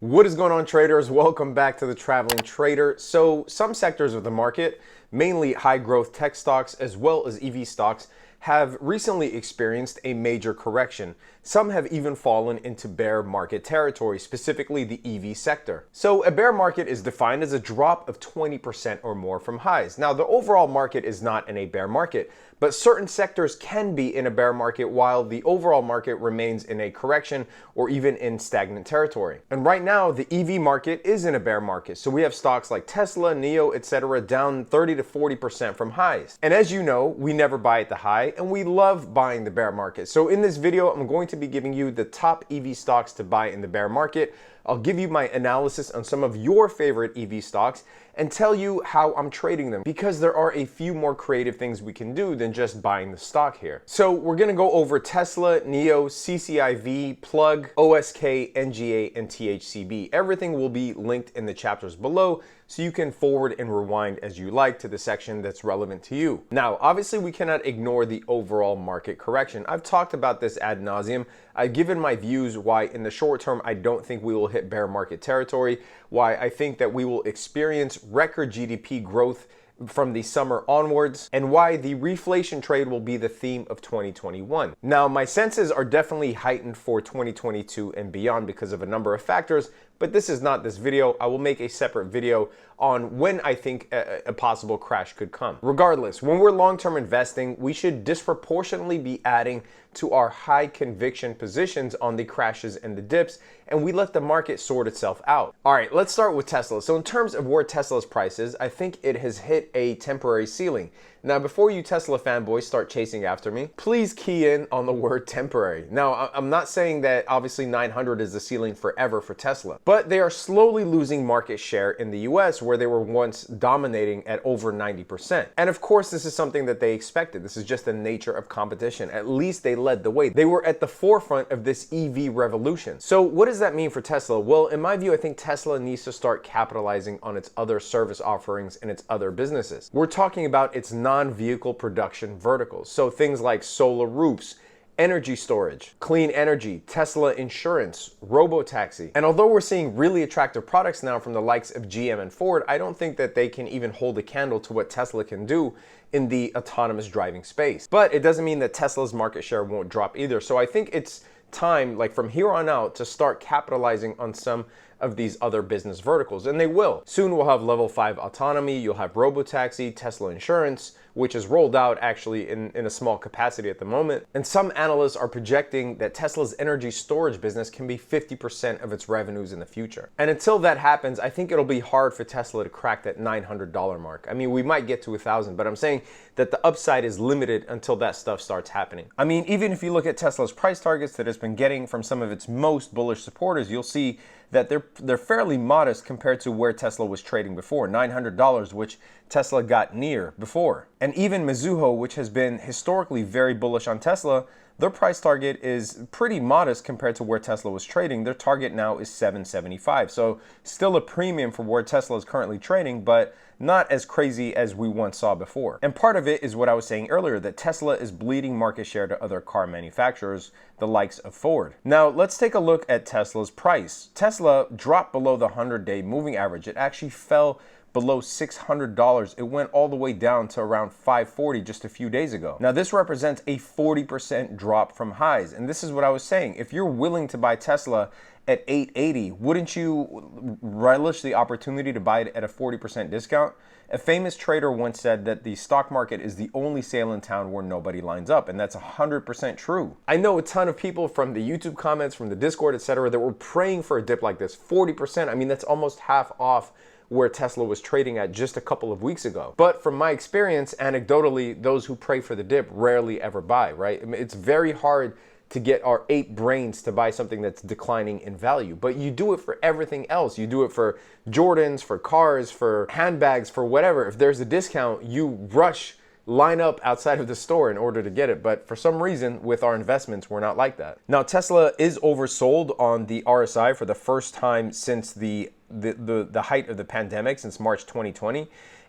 What is going on, traders? Welcome back to the Traveling Trader. So some sectors of the market, mainly high growth tech stocks as well as EV stocks, have recently experienced a major correction. Some have even fallen into bear market territory, specifically the EV sector. So a bear market is defined as a drop of 20% or more from highs. Now, the overall market is not in a bear market, but certain sectors can be in a bear market while the overall market remains in a correction or even in stagnant territory. And right now, the EV market is in a bear market. So we have stocks like Tesla, NIO, etc. down 30 to 40% from highs. And as you know, we never buy at the high and we love buying the bear market. So in this video, I'm going to be giving you the top EV stocks to buy in the bear market. I'll give you my analysis on some of your favorite EV stocks and tell you how I'm trading them, because there are a few more creative things we can do than just buying the stock here. So we're gonna go over Tesla, NIO, CCIV, Plug, OshKosh, NGA, and THCB. Everything will be linked in the chapters below, so you can forward and rewind as you like to the section that's relevant to you. Now, obviously we cannot ignore the overall market correction. I've talked about this ad nauseum. I've given my views why in the short term I don't think we will hit bear market territory, why I think that we will experience record GDP growth from the summer onwards, and why the reflation trade will be the theme of 2021. Now, my senses are definitely heightened for 2022 and beyond because of a number of factors, but this is not this video. I will make a separate video on when I think a possible crash could come. Regardless, when we're long-term investing, we should disproportionately be adding to our high conviction positions on the crashes and the dips, and we let the market sort itself out. All right, let's start with Tesla. So in terms of where Tesla's price is, I think it has hit a temporary ceiling. Now, before you Tesla fanboys start chasing after me, please key in on the word temporary. Now, I'm not saying that obviously 900 is the ceiling forever for Tesla, but they are slowly losing market share in the US where they were once dominating at over 90%. And of course, this is something that they expected. This is just the nature of competition. At least they led the way. They were at the forefront of this EV revolution. So what does that mean for Tesla? Well, in my view, I think Tesla needs to start capitalizing on its other service offerings and its other businesses. We're talking about its non-vehicle production verticals. So things like solar roofs, energy storage, clean energy, Tesla insurance, robo-taxi. And although we're seeing really attractive products now from the likes of GM and Ford, I don't think that they can even hold a candle to what Tesla can do in the autonomous driving space. But it doesn't mean that Tesla's market share won't drop either. So I think it's time, like from here on out, to start capitalizing on some of these other business verticals, and they will. Soon we'll have level 5 autonomy, you'll have robo-taxi, Tesla insurance, which is rolled out actually in a small capacity at the moment. And some analysts are projecting that Tesla's energy storage business can be 50% of its revenues in the future. And until that happens, I think it'll be hard for Tesla to crack that $900 mark. I mean, we might get to 1,000, but I'm saying that the upside is limited until that stuff starts happening. I mean, even if you look at Tesla's price targets that it's been getting from some of its most bullish supporters, you'll see that they're fairly modest compared to where Tesla was trading before, $900, which Tesla got near before. And even Mizuho, which has been historically very bullish on Tesla, their price target is pretty modest compared to where Tesla was trading. Their target now is $775. So still a premium for where Tesla is currently trading, but not as crazy as we once saw before. And part of it is what I was saying earlier, that Tesla is bleeding market share to other car manufacturers, the likes of Ford. Now, let's take a look at Tesla's price. Tesla dropped below the 100-day moving average. It actually fell below $600. It went all the way down to around $540 just a few days ago. Now, this represents a 40% drop from highs. And this is what I was saying. If you're willing to buy Tesla at $880, wouldn't you relish the opportunity to buy it at a 40% discount? A famous trader once said that the stock market is the only sale in town where nobody lines up, and that's 100% true. I know a ton of people from the YouTube comments, from the Discord, etc., that were praying for a dip like this. 40%, I mean, that's almost half off where Tesla was trading at just a couple of weeks ago. But from my experience, anecdotally, those who pray for the dip rarely ever buy, right? I mean, it's very hard to get our 8 brains to buy something that's declining in value. But you do it for everything else. You do it for Jordans, for cars, for handbags, for whatever. If there's a discount, you rush, line up outside of the store in order to get it. But for some reason, with our investments, we're not like that. Now, Tesla is oversold on the RSI for the first time since the height of the pandemic, since March 2020.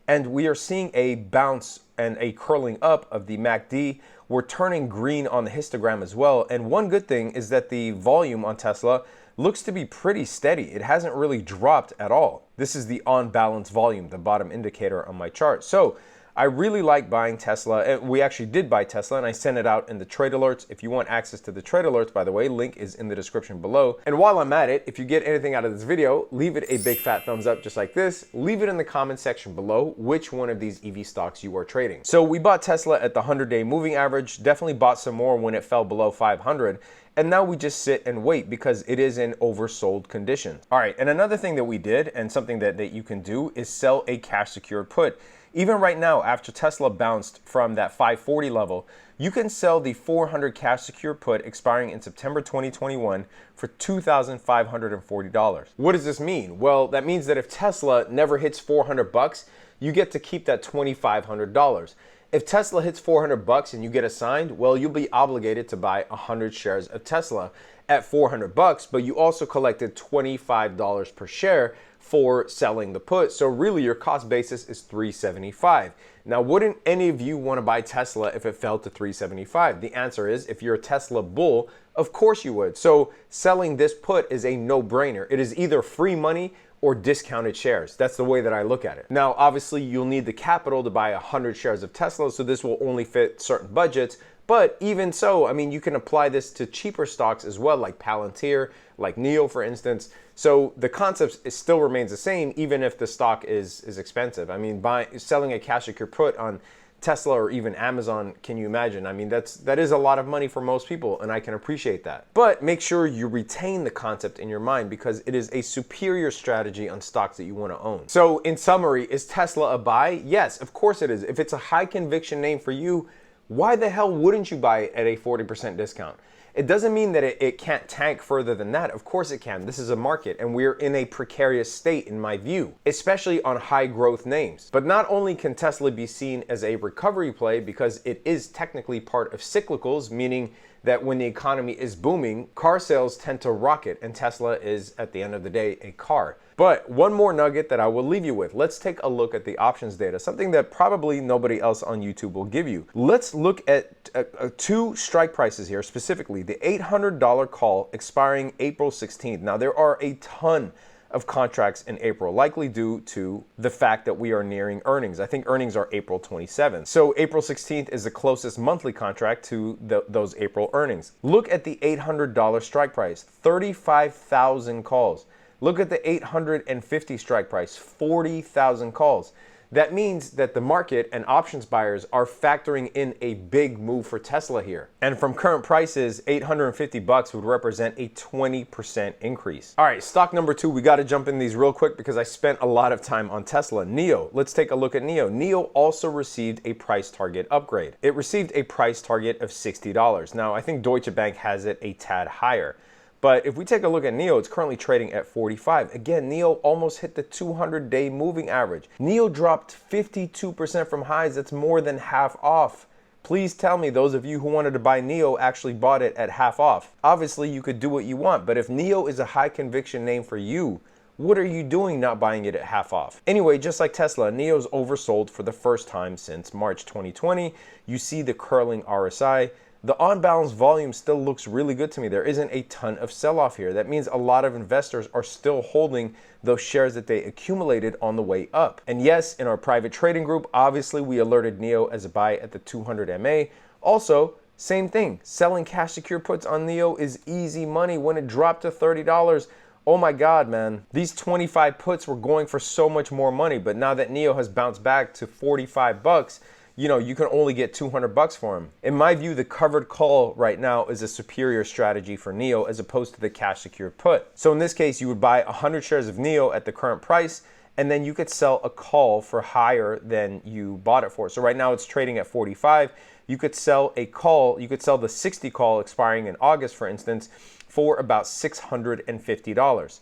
And we are seeing a bounce and a curling up of the MACD. We're turning green on the histogram as well. And one good thing is that the volume on Tesla looks to be pretty steady. It hasn't really dropped at all. This is the on balance volume, the bottom indicator on my chart. So I really like buying Tesla. We actually did buy Tesla, and I sent it out in the trade alerts. If you want access to the trade alerts, by the way, link is in the description below. And while I'm at it, if you get anything out of this video, leave it a big fat thumbs up just like this. Leave it in the comment section below which one of these EV stocks you are trading. So we bought Tesla at the 100-day moving average, definitely bought some more when it fell below 500. And now we just sit and wait because it is in oversold condition. All right, and another thing that we did, and something that you can do, is sell a cash secured put. Even right now, after Tesla bounced from that 540 level, you can sell the 400 cash secure put expiring in September 2021 for $2,540. What does this mean? Well, that means that if Tesla never hits 400 bucks, you get to keep that $2,500. If Tesla hits 400 bucks and you get assigned, well, you'll be obligated to buy 100 shares of Tesla at 400 bucks, but you also collected $25 per share for selling the put. So really your cost basis is $375. Now, wouldn't any of you want to buy Tesla if it fell to $375? The answer is, if you're a Tesla bull, of course you would. So selling this put is a no-brainer. It is either free money or discounted shares. That's the way that I look at it. Now, obviously you'll need the capital to buy 100 shares of Tesla, so this will only fit certain budgets. But even so, I mean, you can apply this to cheaper stocks as well, like Palantir, like NIO, for instance. So the concept still remains the same, even if the stock is expensive. I mean, selling a cash secure put on Tesla or even Amazon, can you imagine? I mean, that is a lot of money for most people, and I can appreciate that. But make sure you retain the concept in your mind because it is a superior strategy on stocks that you want to own. So in summary, is Tesla a buy? Yes, of course it is. If it's a high conviction name for you, why the hell wouldn't you buy it at a 40% discount? It doesn't mean that it can't tank further than that. Of course it can. This is a market, and we're in a precarious state in my view, especially on high growth names. But not only can Tesla be seen as a recovery play because it is technically part of cyclicals, meaning that when the economy is booming, car sales tend to rocket, and Tesla is, at the end of the day, a car. But one more nugget that I will leave you with. Let's take a look at the options data, something that probably nobody else on YouTube will give you. Let's look at two strike prices here, specifically the $800 call expiring April 16th. Now, there are a ton of contracts in April, likely due to the fact that we are nearing earnings. I think earnings are April 27th. So April 16th is the closest monthly contract to those April earnings. Look at the $800 strike price, 35,000 calls. Look at the 850 strike price, 40,000 calls. That means that the market and options buyers are factoring in a big move for Tesla here. And from current prices, 850 bucks would represent a 20% increase. All right, stock number two, we got to jump in these real quick because I spent a lot of time on Tesla. NIO, let's take a look at NIO. NIO also received a price target upgrade. It received a price target of $60. Now, I think Deutsche Bank has it a tad higher. But if we take a look at NIO, it's currently trading at 45. Again, NIO almost hit the 200-day moving average. NIO dropped 52% from highs. That's more than half off. Please tell me those of you who wanted to buy NIO actually bought it at half off. Obviously, you could do what you want, but if NIO is a high conviction name for you, what are you doing not buying it at half off? Anyway, just like Tesla, NIO's oversold for the first time since March 2020. You see the curling RSI. The on-balance volume still looks really good to me. There isn't a ton of sell-off here. That means a lot of investors are still holding those shares that they accumulated on the way up. And yes, in our private trading group, obviously we alerted NIO as a buy at the 200 MA. Also, same thing, selling cash secure puts on NIO is easy money. When it dropped to $30, oh my God, man. These 25 puts were going for so much more money, but now that NIO has bounced back to 45 bucks, you know, you can only get 200 bucks for them. In my view, the covered call right now is a superior strategy for NIO as opposed to the cash secured put. So in this case, you would buy 100 shares of NIO at the current price, and then you could sell a call for higher than you bought it for. So right now it's trading at 45. You could sell a call, you could sell the 60 call expiring in August, for instance, for about $650.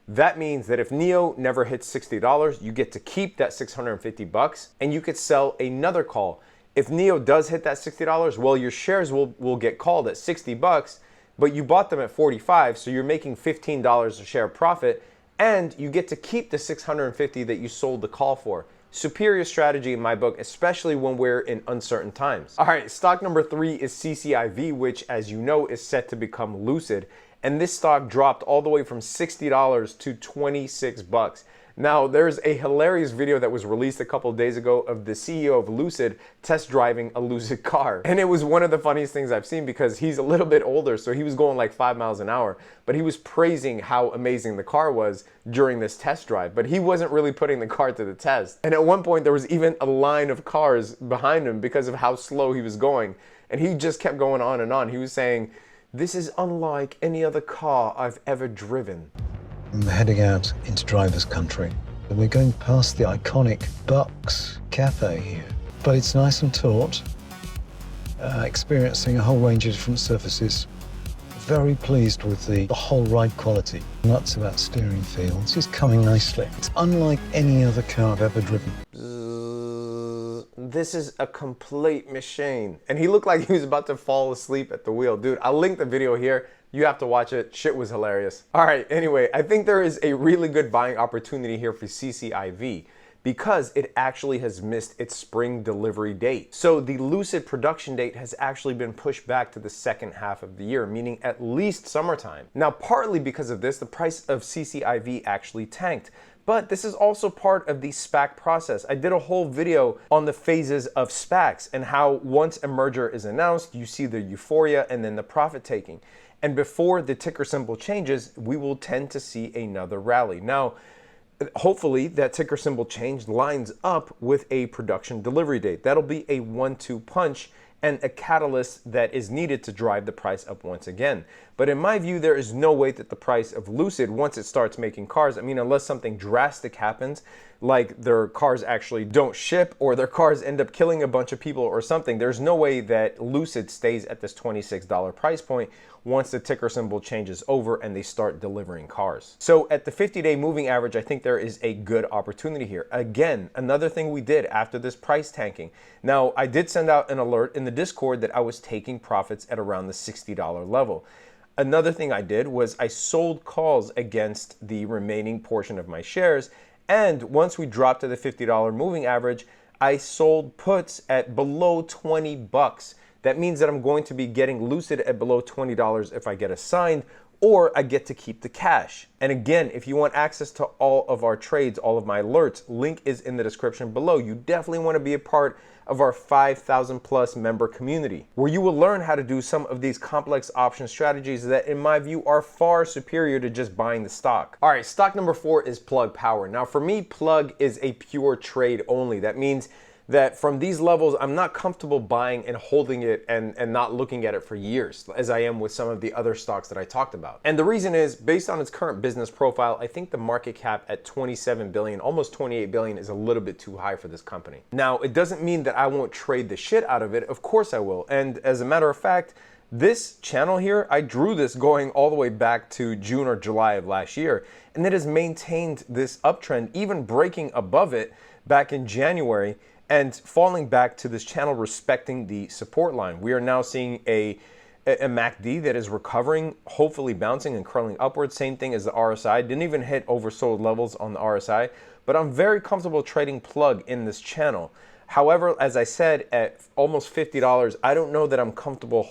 That means that if NIO never hits $60, you get to keep that 650 bucks, and you could sell another call. If NIO does hit that $60, well, your shares will get called at 60 bucks, but you bought them at 45, so you're making $15 a share profit, and you get to keep the 650 that you sold the call for. Superior strategy in my book, especially when we're in uncertain times. All right, stock number 3 is CCIV, which, as you know, is set to become Lucid. and this stock dropped all the way from $60 to 26 bucks. Now, there's a hilarious video that was released a couple of days ago of the CEO of Lucid test driving a Lucid car. And it was one of the funniest things I've seen because he's a little bit older, so he was going like 5 miles an hour, but he was praising how amazing the car was during this test drive, but he wasn't really putting the car to the test. And at one point, there was even a line of cars behind him because of how slow he was going. And he just kept going on and on. He was saying, "This is unlike any other car I've ever driven." I'm heading out into driver's country. And we're going past the iconic Bucks Cafe here. But it's nice and taut, experiencing a whole range of different surfaces. Very pleased with the whole ride quality. Nuts about steering feel. This is coming nicely. It's unlike any other car I've ever driven. This is a complete machine. And he looked like he was about to fall asleep at the wheel. Dude, I'll link the video here. You have to watch it. Shit was hilarious. All right, anyway, I think there is a really good buying opportunity here for CCIV because it actually has missed its spring delivery date. So the Lucid production date has actually been pushed back to the second half of the year, meaning at least summertime. Now, partly because of this, the price of CCIV actually tanked. But this is also part of the SPAC process. I did a whole video on the phases of SPACs and how once a merger is announced, you see the euphoria and then the profit taking. And before the ticker symbol changes, we will tend to see another rally. Now, hopefully that ticker symbol change lines up with a production delivery date. That'll be a 1-2 punch and a catalyst that is needed to drive the price up once again. But in my view, there is no way that the price of Lucid, once it starts making cars, I mean, unless something drastic happens, like their cars actually don't ship or their cars end up killing a bunch of people or something, there's no way that Lucid stays at this $26 price point once the ticker symbol changes over and they start delivering cars. So at the 50-day moving average, I think there is a good opportunity here. Again, another thing we did after this price tanking. Now, I did send out an alert in the Discord that I was taking profits at around the $60 level. Another thing I did was I sold calls against the remaining portion of my shares. And once we dropped to the $50 moving average, I sold puts at below 20 bucks. That means that I'm going to be getting Lucid at below $20 if I get assigned, or I get to keep the cash. And again, if you want access to all of our trades, all of my alerts, link is in the description below. You definitely want to be a part of our 5,000 plus member community, where you will learn how to do some of these complex option strategies that in my view are far superior to just buying the stock. All right, stock number 4 is Plug Power. Now for me, Plug is a pure trade only. That means that from these levels, I'm not comfortable buying and holding it and not looking at it for years, as I am with some of the other stocks that I talked about. And the reason is, based on its current business profile, I think the market cap at 27 billion, almost 28 billion is a little bit too high for this company. Now, it doesn't mean that I won't trade the shit out of it. Of course I will. And as a matter of fact, this channel here, I drew this going all the way back to June or July of last year, and it has maintained this uptrend, even breaking above it back in January, and falling back to this channel respecting the support line. We are now seeing a MACD that is recovering, hopefully bouncing and curling upwards. Same thing as the RSI. Didn't even hit oversold levels on the RSI, but I'm very comfortable trading Plug in this channel. However, as I said, at almost $50, I don't know that I'm comfortable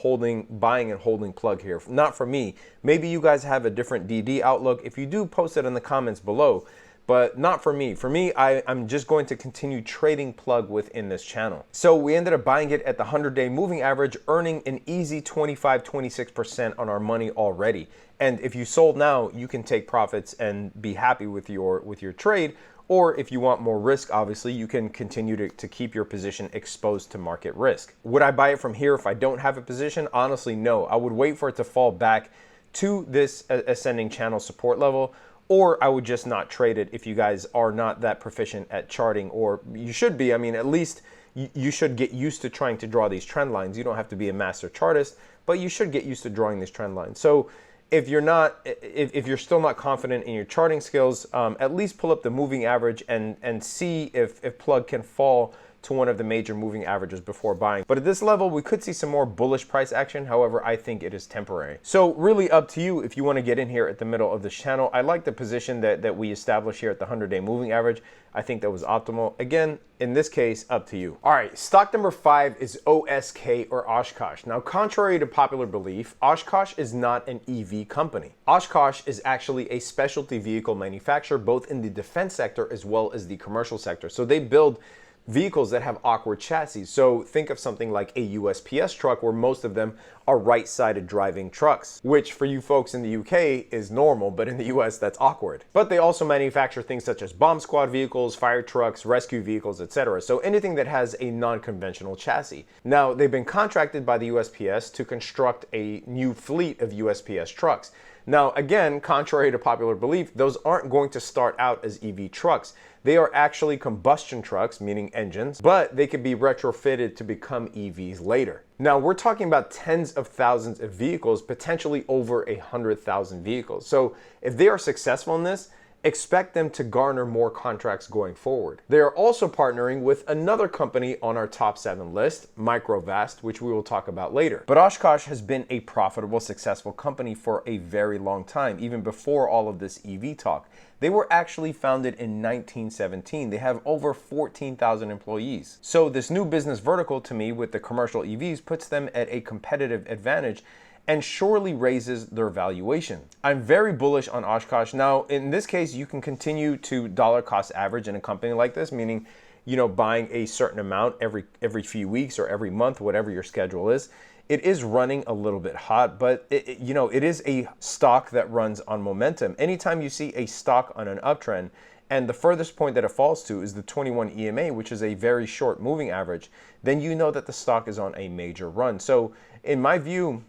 buying and holding Plug here. Not for me. Maybe you guys have a different DD outlook. If you do, post it in the comments below. But not for me. For me, I'm just going to continue trading Plug within this channel. So we ended up buying it at the 100-day moving average, earning an easy 25-26% on our money already. And if you sold now, you can take profits and be happy with your trade. Or if you want more risk, obviously, you can continue to keep your position exposed to market risk. Would I buy it from here if I don't have a position? Honestly, no. I would wait for it to fall back to this ascending channel support level, or I would just not trade it if you guys are not that proficient at charting, or you should be. I mean, at least you should get used to trying to draw these trend lines. You don't have to be a master chartist, but you should get used to drawing these trend lines. So if you're still not confident in your charting skills, at least pull up the moving average and see if Plug can fall to one of the major moving averages before buying. But at this level, we could see some more bullish price action. However, I think it is temporary. So really up to you if you want to get in here at the middle of this channel. I like the position that we established here at the 100-day moving average. I think that was optimal. Again, in this case, up to you. All right, stock number 5 is OSK or OshKosh. Now, contrary to popular belief, OshKosh is not an EV company. OshKosh is actually a specialty vehicle manufacturer, both in the defense sector as well as the commercial sector. So they build vehicles that have awkward chassis. So think of something like a USPS truck, where most of them are right-sided driving trucks, which for you folks in the UK is normal, but in the US that's awkward. But they also manufacture things such as bomb squad vehicles, fire trucks, rescue vehicles, etc. So anything that has a non-conventional chassis. Now, they've been contracted by the USPS to construct a new fleet of USPS trucks. Now, again, contrary to popular belief, those aren't going to start out as EV trucks. They are actually combustion trucks, meaning engines, but they could be retrofitted to become EVs later. Now, we're talking about tens of thousands of vehicles, potentially over 100,000 vehicles. So if they are successful in this, expect them to garner more contracts going forward. They are also partnering with another company on our top 7 list, Microvast, which we will talk about later. But OshKosh has been a profitable, successful company for a very long time, even before all of this EV talk. They were actually founded in 1917. They have over 14,000 employees. So this new business vertical, to me, with the commercial EVs, puts them at a competitive advantage and surely raises their valuation. I'm very bullish on OshKosh. Now, in this case, you can continue to dollar cost average in a company like this, meaning, you know, buying a certain amount every few weeks or every month, whatever your schedule is. It is running a little bit hot, but it is a stock that runs on momentum. Anytime you see a stock on an uptrend, and the furthest point that it falls to is the 21 EMA, which is a very short moving average, then you know that the stock is on a major run. So in my view,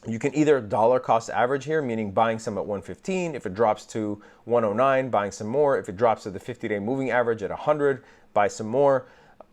you can either dollar cost average here, meaning buying some at 115. If it drops to 109, buying some more. If it drops to the 50-day moving average at 100, buy some more.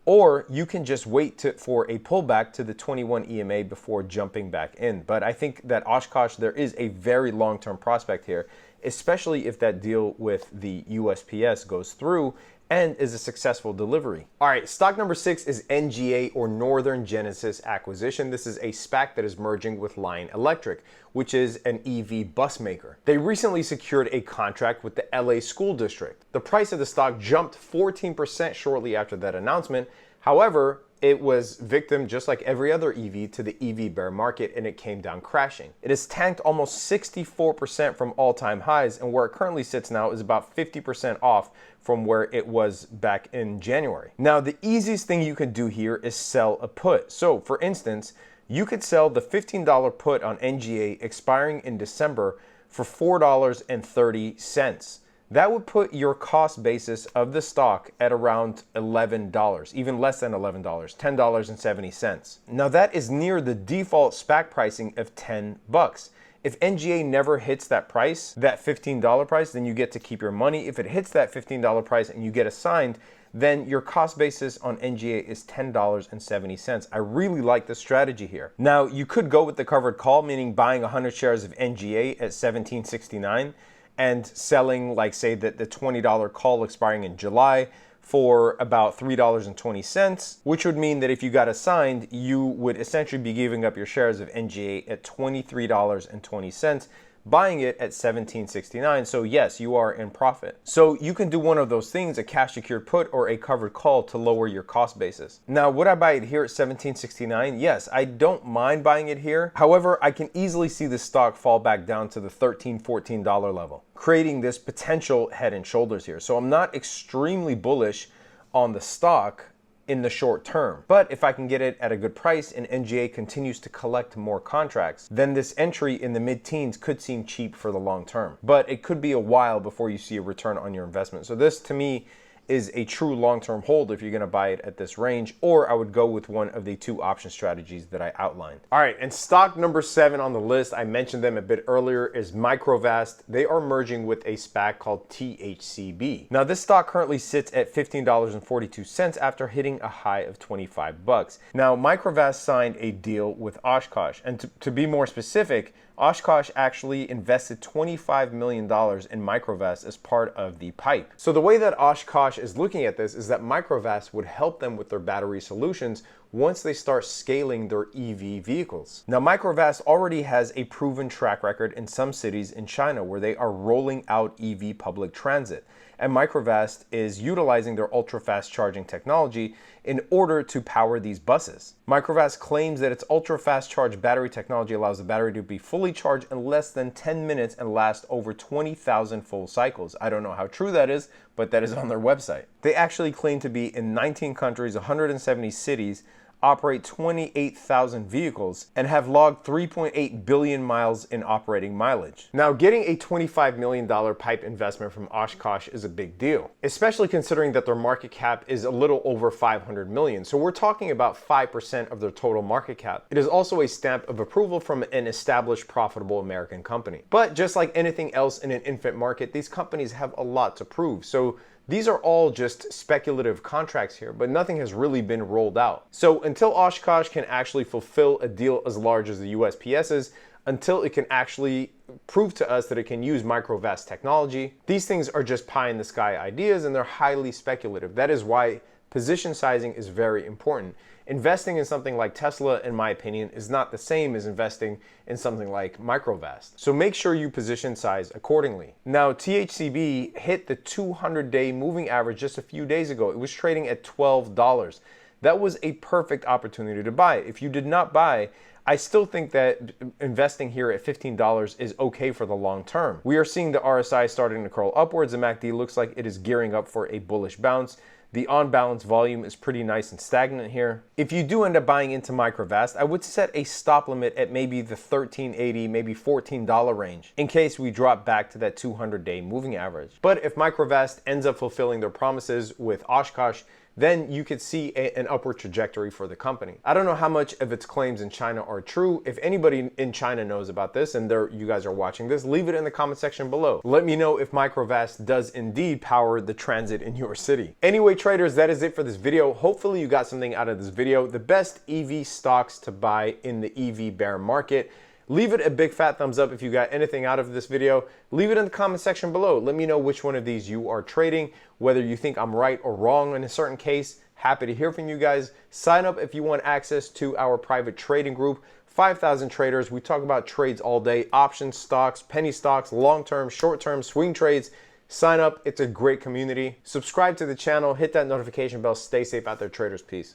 Or you can just wait for a pullback to the 21 EMA before jumping back in. But I think that OshKosh, there is a very long-term prospect here, especially if that deal with the USPS goes through and is a successful delivery. All right, stock number 6 is NGA or Northern Genesis Acquisition. This is a SPAC that is merging with Lion Electric, which is an EV bus maker. They recently secured a contract with the LA School District. The price of the stock jumped 14% shortly after that announcement. However, it was victim, just like every other EV, to the EV bear market, and it came down crashing. It has tanked almost 64% from all-time highs, and where it currently sits now is about 50% off from where it was back in January. Now, the easiest thing you can do here is sell a put. So, for instance, you could sell the $15 put on NGA expiring in December for $4.30. That would put your cost basis of the stock at around $11, even less than $11, $10.70. Now that is near the default SPAC pricing of $10. If NGA never hits that price, that $15 price, then you get to keep your money. If it hits that $15 price and you get assigned, then your cost basis on NGA is $10.70. I really like the strategy here. Now, you could go with the covered call, meaning buying 100 shares of NGA at $17.69 and selling, like, say, the $20 call expiring in July for about $3.20, which would mean that if you got assigned, you would essentially be giving up your shares of NGA at $23.20, buying it at $17.69. So yes, you are in profit. So you can do one of those things, a cash secured put or a covered call, to lower your cost basis. Now, would I buy it here at $17.69? Yes, I don't mind buying it here. However, I can easily see the stock fall back down to the $13, $14 level, creating this potential head and shoulders here. So I'm not extremely bullish on the stock in the short term. But if I can get it at a good price and NGA continues to collect more contracts, then this entry in the mid-teens could seem cheap for the long term. But it could be a while before you see a return on your investment. So this, to me, is a true long-term hold if you're going to buy it at this range, or I would go with one of the 2 option strategies that I outlined. All right, and stock number 7 on the list, I mentioned them a bit earlier, is Microvast. They are merging with a SPAC called THCB. Now, this stock currently sits at $15.42 after hitting a high of $25. Now, Microvast signed a deal with OshKosh, and to be more specific, OshKosh actually invested $25 million in Microvast as part of the PIPE. So the way that OshKosh OshKosh is looking at this is that Microvast would help them with their battery solutions once they start scaling their EV vehicles. Now, Microvast already has a proven track record in some cities in China where they are rolling out EV public transit. And Microvast is utilizing their ultra-fast charging technology in order to power these buses. Microvast claims that its ultra-fast charge battery technology allows the battery to be fully charged in less than 10 minutes and last over 20,000 full cycles. I don't know how true that is, but that is on their website. They actually claim to be in 19 countries, 170 cities, operate 28,000 vehicles, and have logged 3.8 billion miles in operating mileage. Now, getting a $25 million pipe investment from OshKosh is a big deal, especially considering that their market cap is a little over 500 million. So we're talking about 5% of their total market cap. It is also a stamp of approval from an established, profitable American company. But just like anything else in an infant market, these companies have a lot to prove. So these are all just speculative contracts here, but nothing has really been rolled out. So until OshKosh can actually fulfill a deal as large as the USPS's, until it can actually prove to us that it can use Microvast technology, these things are just pie in the sky ideas and they're highly speculative. That is why position sizing is very important. Investing in something like Tesla, in my opinion, is not the same as investing in something like Microvast. So make sure you position size accordingly. Now, THCB hit the 200-day moving average just a few days ago. It was trading at $12. That was a perfect opportunity to buy. If you did not buy, I still think that investing here at $15 is okay for the long term. We are seeing the RSI starting to curl upwards. The MACD looks like it is gearing up for a bullish bounce. The on-balance volume is pretty nice and stagnant here. If you do end up buying into Microvast, I would set a stop limit at maybe the $13.80, maybe $14 range in case we drop back to that 200-day moving average. But if Microvast ends up fulfilling their promises with OshKosh, then you could see an upward trajectory for the company. I don't know how much of its claims in China are true. If anybody in China knows about this and you guys are watching this, leave it in the comment section below. Let me know if Microvast does indeed power the transit in your city. Anyway, traders, that is it for this video. Hopefully you got something out of this video. The best EV stocks to buy in the EV bear market. Leave it a big fat thumbs up if you got anything out of this video. Leave it in the comment section below. Let me know which one of these you are trading, whether you think I'm right or wrong in a certain case. Happy to hear from you guys. Sign up if you want access to our private trading group. 5,000 traders. We talk about trades all day, options, stocks, penny stocks, long-term, short-term, swing trades. Sign up. It's a great community. Subscribe to the channel. Hit that notification bell. Stay safe out there, traders. Peace.